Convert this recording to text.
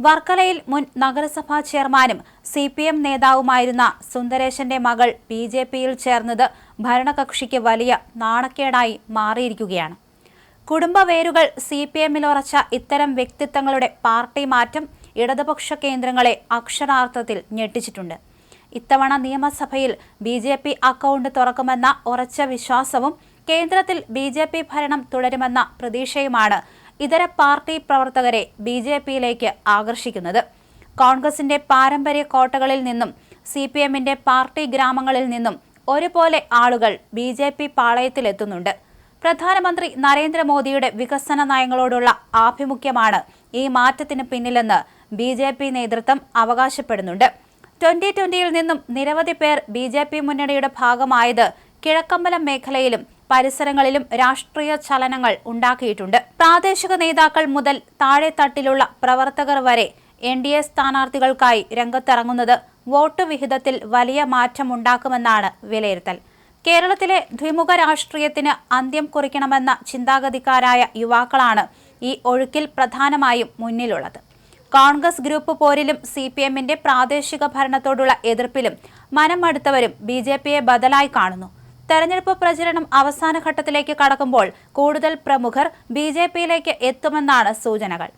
വർക്കലയിൽ മുൻ നഗരസഭാ ചെയർമാനും CPM നേതാവുമായിരുന്ന സുന്ദരേശന്റെ മകൾ BJPയിൽ ചേർന്നത് ഭരണകക്ഷിക്ക് വലിയ നാണക്കേടായി മാറിയിരിക്കുകയാണ്. കുടുംബ വേരുകൾ CPMൽ ഉറച്ച ഇത്തരം വ്യക്തിത്വങ്ങളുടെ പാർട്ടി മാറ്റം ഇടതുപക്ഷ കേന്ദ്രങ്ങളെ അക്ഷരാർത്ഥത്തിൽ ഞെട്ടിച്ചിട്ടുണ്ട്. ഇത്തവണ നിയമസഭയിൽ BJP അക്കൗണ്ട് തുറക്കുമെന്ന ഉറച്ച വിശ്വാസവും കേന്ദ്രത്തിൽ BJP ഭരണം തുടരുമെന്ന പ്രതീക്ഷയുമാണ് ഇതര പാർട്ടി പ്രവർത്തകരെ BJPയിലേക്ക് ആകർഷിക്കുന്നത്. കോൺഗ്രസിന്റെ പാരമ്പര്യ കോട്ടകളിൽ നിന്നും CPMന്റെ പാർട്ടി ഗ്രാമങ്ങളിൽ നിന്നും ഒരുപോലെ ആളുകൾ BJP പാളയത്തിലെത്തുന്നുണ്ട്. പ്രധാനമന്ത്രി നരേന്ദ്രമോദിയുടെ വികസന നയങ്ങളോടുള്ള ആഭിമുഖ്യമാണ് ഈ മാറ്റത്തിന് പിന്നിലെന്ന് BJP നേതൃത്വം അവകാശപ്പെടുന്നുണ്ട്. 2020ൽ നിന്നും നിരവധി പേർ BJP മുന്നണിയുടെ ഭാഗമായത് കിഴക്കമ്പലം മേഖലയിലും പരിസരങ്ങളിലും രാഷ്ട്രീയ ചലനങ്ങൾ ഉണ്ടാക്കിയിട്ടുണ്ട്. പ്രാദേശിക നേതാക്കൾ മുതൽ താഴെത്തട്ടിലുള്ള പ്രവർത്തകർ വരെ NDA സ്ഥാനാർത്ഥികൾക്കായി രംഗത്തിറങ്ങുന്നത് വോട്ട് വിഹിതത്തിൽ വലിയ മാറ്റമുണ്ടാക്കുമെന്നാണ് വിലയിരുത്തൽ. കേരളത്തിലെ ദ്വിമുഖ രാഷ്ട്രീയത്തിന് അന്ത്യം കുറിക്കണമെന്ന ചിന്താഗതിക്കാരായ യുവാക്കളാണ് ഈ ഒഴുക്കിൽ പ്രധാനമായും മുന്നിലുള്ളത്. കോൺഗ്രസ് ഗ്രൂപ്പ് പോരിലും CPMന്റെ പ്രാദേശിക ഭരണത്തോടുള്ള എതിർപ്പിലും മനം മടുത്തവരും BJPയെ ബദലായി കാണുന്നു. തെരഞ്ഞെടുപ്പ് പ്രചരണം അവസാന ഘട്ടത്തിലേക്ക് കടക്കുമ്പോൾ കൂടുതൽ പ്രമുഖർ BJPയിലേക്ക് എത്തുമെന്നാണ് സൂചനകൾ.